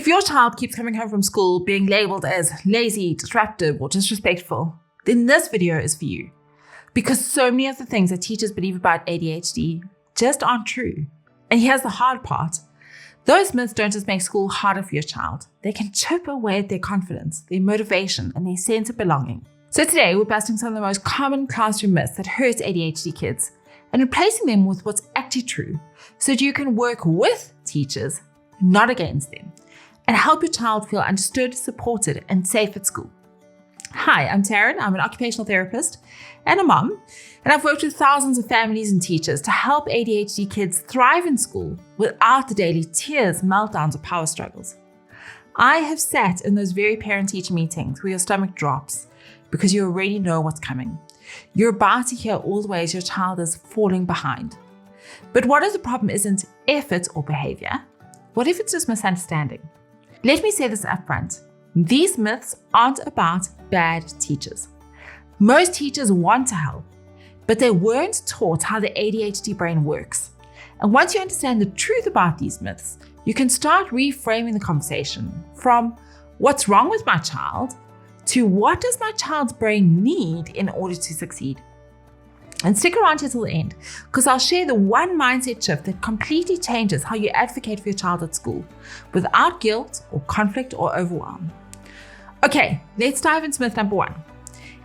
If your child keeps coming home from school being labeled as lazy, disruptive, or disrespectful, then this video is for you. Because so many of the things that teachers believe about ADHD just aren't true. And here's the hard part. Those myths don't just make school harder for your child. They can chip away at their confidence, their motivation, and their sense of belonging. So today, we're busting some of the most common classroom myths that hurt ADHD kids and replacing them with what's actually true so that you can work with teachers, not against them, and help your child feel understood, supported, and safe at school. Hi, I'm Taryn. I'm an occupational therapist and a mom, and I've worked with thousands of families and teachers to help ADHD kids thrive in school without the daily tears, meltdowns, or power struggles. I have sat in those very parent-teacher meetings where your stomach drops because you already know what's coming. You're about to hear all the ways your child is falling behind. But what if the problem isn't effort or behavior? What if it's just misunderstanding? Let me say this up front. These myths aren't about bad teachers. Most teachers want to help, but they weren't taught how the ADHD brain works. And once you understand the truth about these myths, you can start reframing the conversation from what's wrong with my child to what does my child's brain need in order to succeed. And stick around here till the end, because I'll share the one mindset shift that completely changes how you advocate for your child at school without guilt or conflict or overwhelm. Okay, let's dive into myth number one.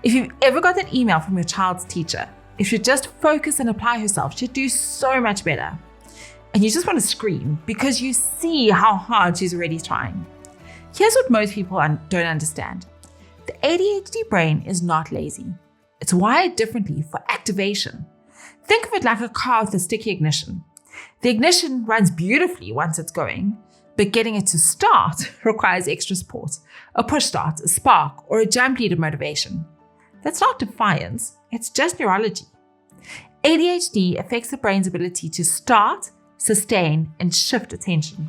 If you've ever got that email from your child's teacher, if you just focus and apply herself, she'd do so much better. And you just want to scream because you see how hard she's already trying. Here's what most people don't understand. The ADHD brain is not lazy. It's wired differently for activation. Think of it like a car with a sticky ignition. The ignition runs beautifully once it's going, but getting it to start requires extra support, a push start, a spark, or a jump lead of motivation. That's not defiance, it's just neurology. ADHD affects the brain's ability to start, sustain, and shift attention.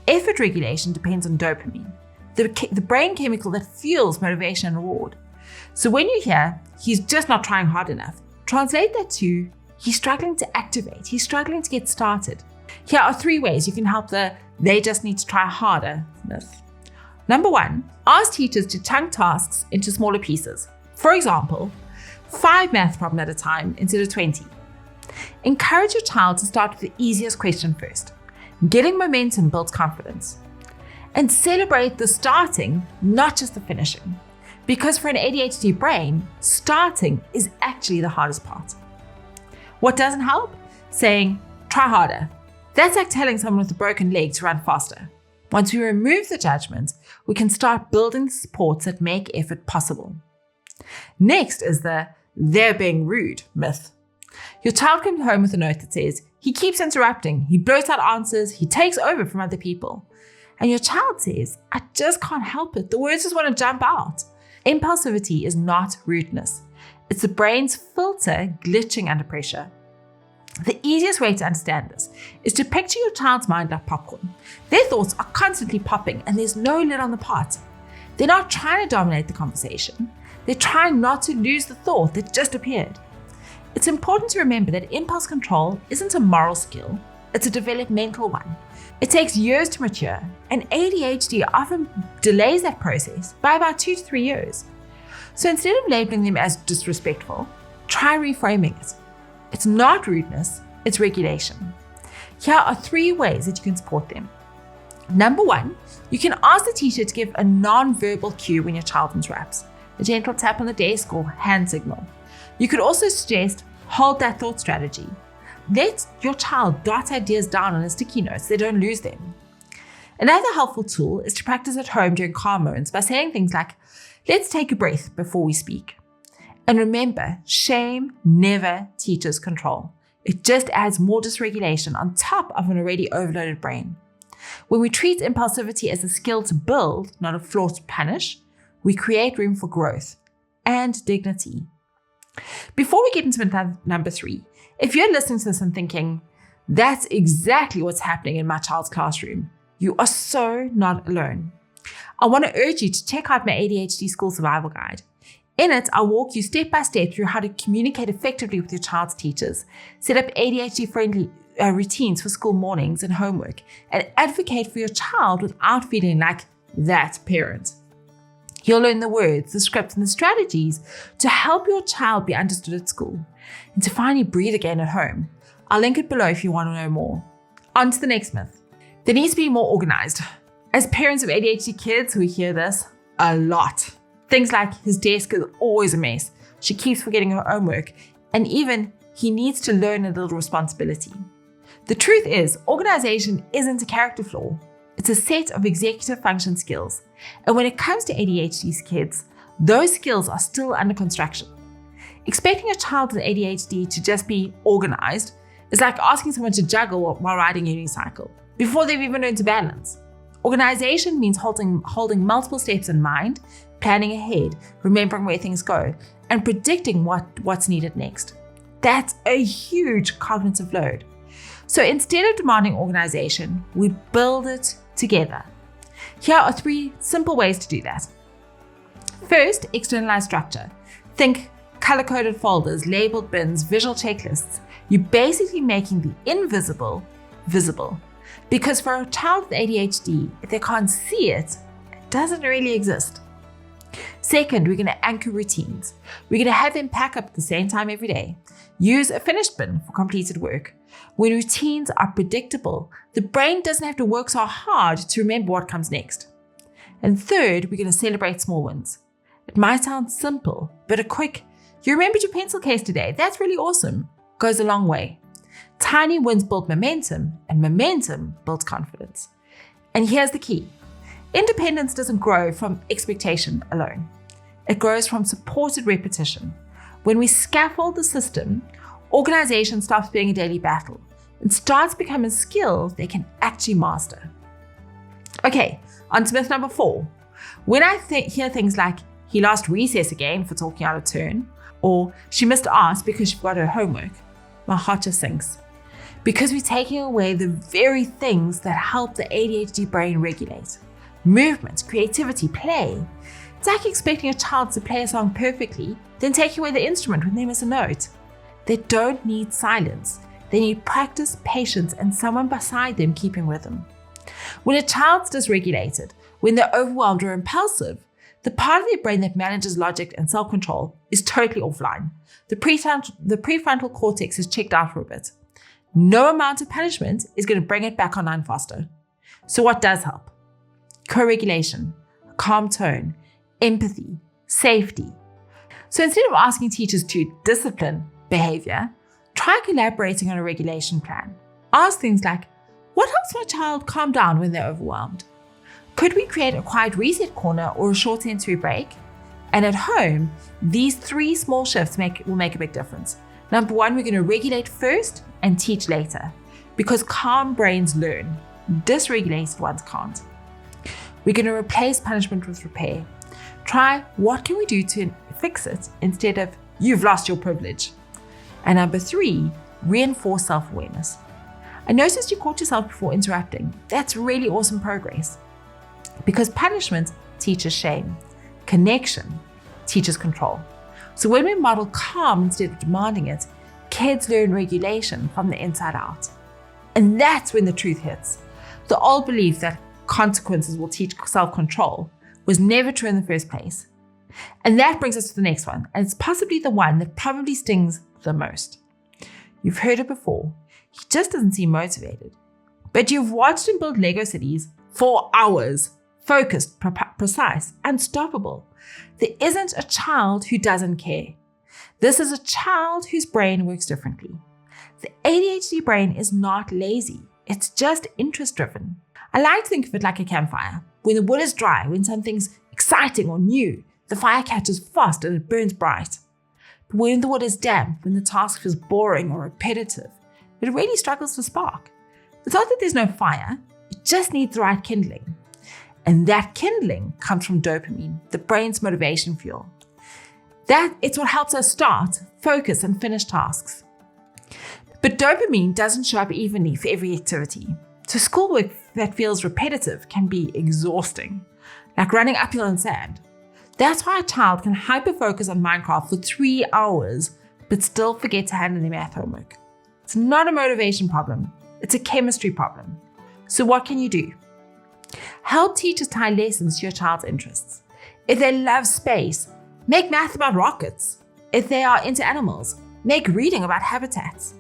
Effort regulation depends on dopamine, the brain chemical that fuels motivation and reward. So when you hear, he's just not trying hard enough, translate that to, he's struggling to activate, he's struggling to get started. Here are 3 ways you can help the they just need to try harder myth. Number 1, ask teachers to chunk tasks into smaller pieces. For example, 5 math problems at a time instead of 20. Encourage your child to start with the easiest question first. Getting momentum builds confidence. And celebrate the starting, not just the finishing. Because for an ADHD brain, starting is actually the hardest part. What doesn't help? Saying, try harder. That's like telling someone with a broken leg to run faster. Once we remove the judgment, we can start building the supports that make effort possible. Next is the they're being rude myth. Your child comes home with a note that says, he keeps interrupting, he blurts out answers, he takes over from other people. And your child says, I just can't help it. The words just want to jump out. Impulsivity is not rudeness. It's the brain's filter glitching under pressure. The easiest way to understand this is to picture your child's mind like popcorn. Their thoughts are constantly popping and there's no lid on the pot. They're not trying to dominate the conversation. They're trying not to lose the thought that just appeared. It's important to remember that impulse control isn't a moral skill, it's a developmental one. It takes years to mature, and ADHD often delays that process by about 2 to 3 years. So instead of labeling them as disrespectful, try reframing it. It's not rudeness, it's regulation. Here are 3 ways that you can support them. Number 1, you can ask the teacher to give a non-verbal cue when your child interrupts, a gentle tap on the desk or hand signal. You could also suggest hold that thought strategy. Let your child dot ideas down on a sticky note so they don't lose them. Another helpful tool is to practice at home during calm moments by saying things like, let's take a breath before we speak. And remember, shame never teaches control. It just adds more dysregulation on top of an already overloaded brain. When we treat impulsivity as a skill to build, not a flaw to punish, we create room for growth and dignity. Before we get into number 3, if you're listening to this and thinking, that's exactly what's happening in my child's classroom, you are so not alone. I want to urge you to check out my ADHD School Survival Guide. In it, I'll walk you step by step through how to communicate effectively with your child's teachers, set up ADHD-friendly routines for school mornings and homework, and advocate for your child without feeling like that parent. You'll learn the words, the scripts, and the strategies to help your child be understood at school and to finally breathe again at home. I'll link it below if you want to know more. On to the next myth. There needs to be more organized. As parents of ADHD kids, we hear this a lot. Things like his desk is always a mess, she keeps forgetting her homework, and even he needs to learn a little responsibility. The truth is, organization isn't a character flaw. It's a set of executive function skills. And when it comes to ADHD kids, those skills are still under construction. Expecting a child with ADHD to just be organized is like asking someone to juggle while riding a unicycle before they've even learned to balance. Organization means holding multiple steps in mind, planning ahead, remembering where things go, and predicting what's needed next. That's a huge cognitive load. So instead of demanding organization, we build it together. Here are 3 simple ways to do that. First, externalize structure. Think color-coded folders, labeled bins, visual checklists. You're basically making the invisible visible. Because for a child with ADHD, if they can't see it, it doesn't really exist. Second, we're going to anchor routines. We're going to have them pack up at the same time every day. Use a finished bin for completed work. When routines are predictable, the brain doesn't have to work so hard to remember what comes next. And third, we're going to celebrate small wins. It might sound simple, but a quick, "You remembered your pencil case today, that's really awesome," goes a long way. Tiny wins build momentum, and momentum builds confidence. And here's the key. Independence doesn't grow from expectation alone. It grows from supported repetition. When we scaffold the system, organization stops being a daily battle and starts becoming skills they can actually master. Okay, on to myth number 4. When I hear things like, "He lost recess again for talking out of turn," or "She missed ask because she forgot her homework," my heart just sinks. Because we're taking away the very things that help the ADHD brain regulate. Movement, creativity, play. It's like expecting a child to play a song perfectly, then taking away the instrument when they miss a note. They don't need silence. They need practice, patience, and someone beside them keeping rhythm. When a child's dysregulated, when they're overwhelmed or impulsive, the part of their brain that manages logic and self-control is totally offline. The prefrontal cortex is checked out for a bit. No amount of punishment is going to bring it back online faster. So what does help? Co-regulation, a calm tone, empathy, safety. So instead of asking teachers to discipline behavior, try collaborating on a regulation plan. Ask things like, what helps my child calm down when they're overwhelmed? Could we create a quiet reset corner or a short sensory break? And at home, these 3 small shifts will make a big difference. Number 1, we're going to regulate first and teach later, because calm brains learn, dysregulated ones can't. We're going to replace punishment with repair. Try, what can we do to fix it, instead of, "You've lost your privilege." And number 3, reinforce self-awareness. I noticed you caught yourself before interrupting. That's really awesome progress. Because punishment teaches shame. Connection teaches control. So when we model calm instead of demanding it, kids learn regulation from the inside out. And that's when the truth hits. The old belief that consequences will teach self-control was never true in the first place. And that brings us to the next one, and it's possibly the one that probably stings the most. You've heard it before. He just doesn't seem motivated. But you've watched him build Lego cities for hours, focused, precise, unstoppable. There isn't a child who doesn't care. This is a child whose brain works differently. The ADHD brain is not lazy. It's just interest-driven. I like to think of it like a campfire. When the wood is dry, when something's exciting or new, the fire catches fast and it burns bright. But when the wood is damp, when the task feels boring or repetitive, it really struggles to spark. It's not that there's no fire, it just needs the right kindling. And that kindling comes from dopamine, the brain's motivation fuel. It's what helps us start, focus, and finish tasks. But dopamine doesn't show up evenly for every activity. So schoolwork that feels repetitive can be exhausting, like running uphill in sand. That's why a child can hyper-focus on Minecraft for 3 hours, but still forget to handle their math homework. It's not a motivation problem. It's a chemistry problem. So what can you do? Help teachers tie lessons to your child's interests. If they love space, make math about rockets. If they are into animals, make reading about habitats.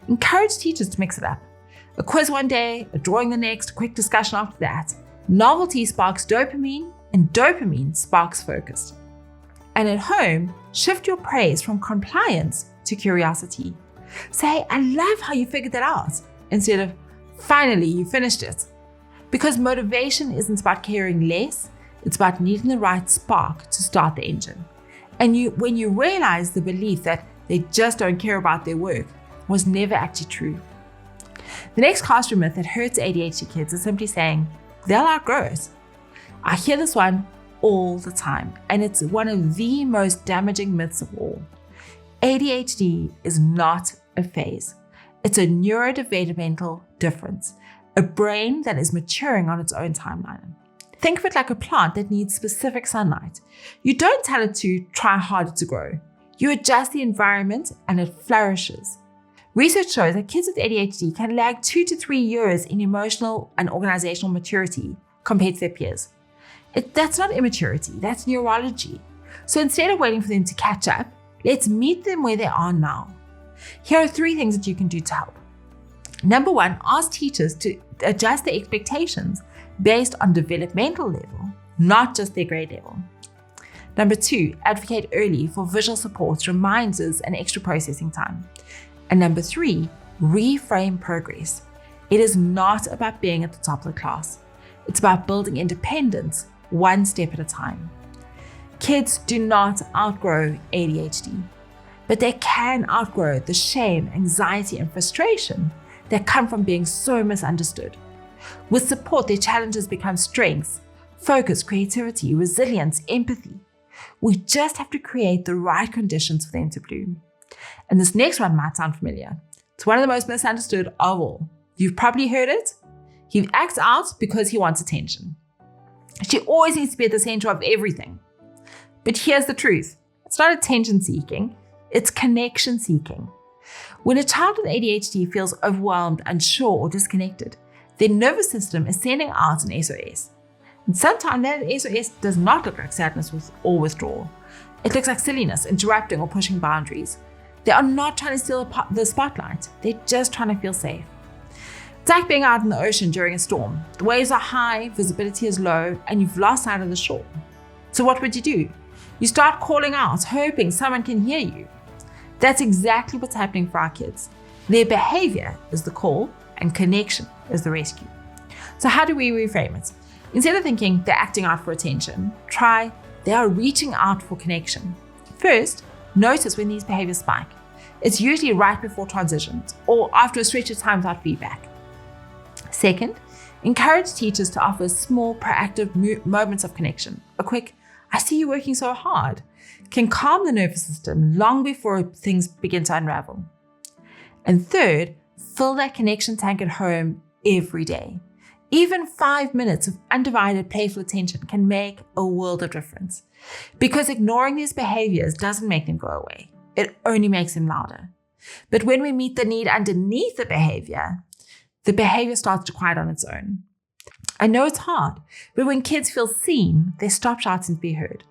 Encourage teachers to mix it up. A quiz one day, a drawing the next, a quick discussion after that. Novelty sparks dopamine, and dopamine sparks focus. And at home, shift your praise from compliance to curiosity. Say, I love how you figured that out, instead of, finally, you finished it. Because motivation isn't about caring less, it's about needing the right spark to start the engine. And when you realize the belief that they just don't care about their work was never actually true. The next classroom myth that hurts ADHD kids is simply saying, they'll outgrow it. I hear this one all the time, and it's one of the most damaging myths of all. ADHD is not a phase. It's a neurodevelopmental difference, a brain that is maturing on its own timeline. Think of it like a plant that needs specific sunlight. You don't tell it to try harder to grow. You adjust the environment and it flourishes. Research shows that kids with ADHD can lag 2 to 3 years in emotional and organizational maturity compared to their peers. That's not immaturity, that's neurology. So instead of waiting for them to catch up, let's meet them where they are now. Here are 3 things that you can do to help. Number 1, ask teachers to adjust their expectations based on developmental level, not just their grade level. Number 2, advocate early for visual supports, reminders, and extra processing time. And number 3, reframe progress. It is not about being at the top of the class. It's about building independence one step at a time. Kids do not outgrow ADHD, but they can outgrow the shame, anxiety, and frustration that come from being so misunderstood. With support, their challenges become strengths, focus, creativity, resilience, empathy. We just have to create the right conditions for them to bloom. And this next one might sound familiar. It's one of the most misunderstood of all. You've probably heard it. He acts out because he wants attention. She always needs to be at the center of everything. But here's the truth. It's not attention seeking, it's connection seeking. When a child with ADHD feels overwhelmed, unsure, or disconnected, their nervous system is sending out an SOS. And sometimes that SOS does not look like sadness or withdrawal. It looks like silliness, interrupting, or pushing boundaries. They are not trying to steal the spotlight. They're just trying to feel safe. It's like being out in the ocean during a storm. The waves are high, visibility is low, and you've lost sight of the shore. So what would you do? You start calling out, hoping someone can hear you. That's exactly what's happening for our kids. Their behavior is the call, and connection is the rescue. So how do we reframe it? Instead of thinking they're acting out for attention, try they are reaching out for connection. First, notice when these behaviors spike. It's usually right before transitions or after a stretch of time without feedback. Second, encourage teachers to offer small, proactive moments of connection. A quick, I see you working so hard, can calm the nervous system long before things begin to unravel. And third, fill that connection tank at home every day. Even 5 minutes of undivided playful attention can make a world of difference. Because ignoring these behaviors doesn't make them go away. It only makes them louder. But when we meet the need underneath the behavior starts to quiet on its own. I know it's hard, but when kids feel seen, they stop shouting to be heard.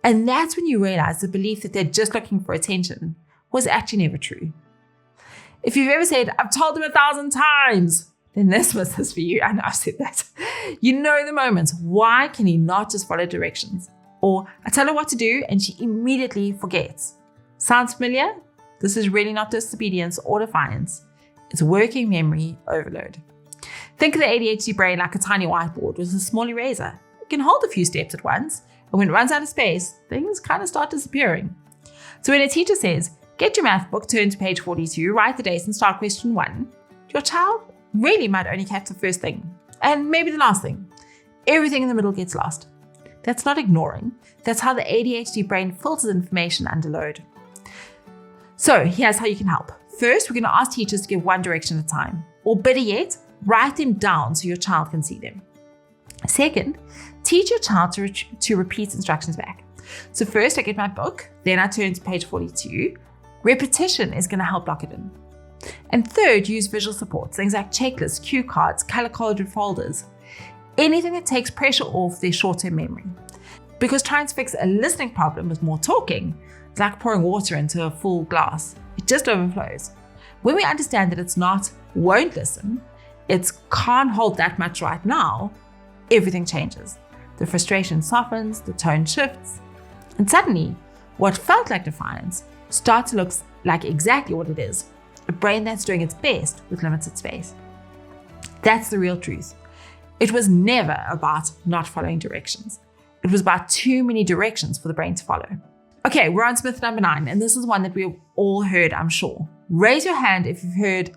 And that's when you realize the belief that they're just looking for attention was actually never true. If you've ever said, I've told them 1,000 times, then this myth is for you. I know I've said that. You know the moments. Why can he not just follow directions? Or I tell her what to do and she immediately forgets. Sounds familiar? This is really not disobedience or defiance. It's working memory overload. Think of the ADHD brain like a tiny whiteboard with a small eraser. It can hold a few steps at once, and when it runs out of space, things kind of start disappearing. So when a teacher says, get your math book, turn to page 42, write the dates and start question 1, your child really might only catch the first thing, and maybe the last thing. Everything in the middle gets lost. That's not ignoring. That's how the ADHD brain filters information under load. So here's how you can help. First, we're going to ask teachers to give one direction at a time, or better yet, write them down so your child can see them. Second, teach your child to repeat instructions back. So first I get my book, then I turn to page 42. Repetition is going to help lock it in. And third, use visual supports, things like checklists, cue cards, color-coded folders, anything that takes pressure off their short-term memory. Because trying to fix a listening problem with more talking is like pouring water into a full glass. It just overflows. When we understand that it's not won't listen, it's can't hold that much right now, everything changes. The frustration softens, the tone shifts, and suddenly, what felt like defiance starts to look like exactly what it is, a brain that's doing its best with limited space. That's the real truth. It was never about not following directions. It was about too many directions for the brain to follow. Okay, we're on Smith number 9, and this is one that we've all heard, I'm sure. Raise your hand if you've heard,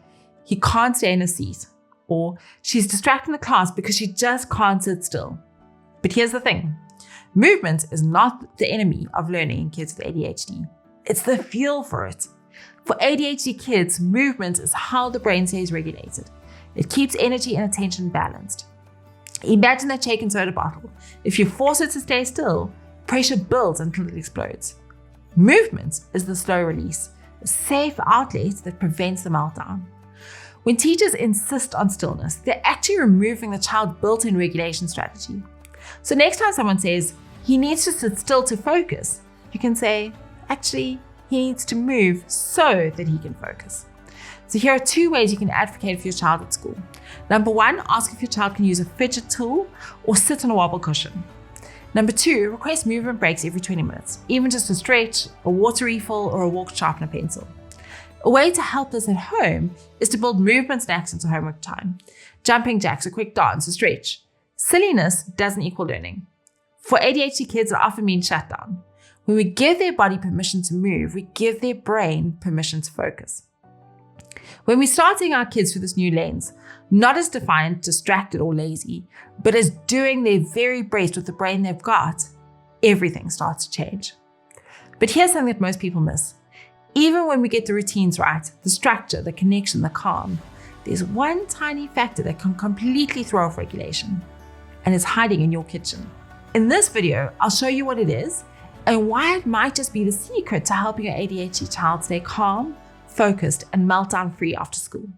he can't stay in a seat, or she's distracting the class because she just can't sit still. But here's the thing. Movement is not the enemy of learning in kids with ADHD. It's the fuel for it. For ADHD kids, movement is how the brain stays regulated. It keeps energy and attention balanced. Imagine that shake and soda bottle. If you force it to stay still, pressure builds until it explodes. Movement is the slow release, a safe outlet that prevents the meltdown. When teachers insist on stillness, they're actually removing the child's built-in regulation strategy. So next time someone says, he needs to sit still to focus, you can say, actually, he needs to move so that he can focus. So here are 2 ways you can advocate for your child at school. Number 1, ask if your child can use a fidget tool or sit on a wobble cushion. Number 2, request movement breaks every 20 minutes, even just a stretch, a water refill, or a walk to sharpen a pencil. A way to help this at home is to build movement snacks into homework time. Jumping jacks, a quick dance, a stretch. Silliness doesn't equal learning. For ADHD kids, it often means shutdown. When we give their body permission to move, we give their brain permission to focus. When we start seeing our kids through this new lens, not as defiant, distracted, or lazy, but as doing their very best with the brain they've got, everything starts to change. But here's something that most people miss. Even when we get the routines right, the structure, the connection, the calm, there's one tiny factor that can completely throw off regulation, and it's hiding in your kitchen. In this video, I'll show you what it is and why it might just be the secret to helping your ADHD child stay calm, focused, and meltdown-free after school.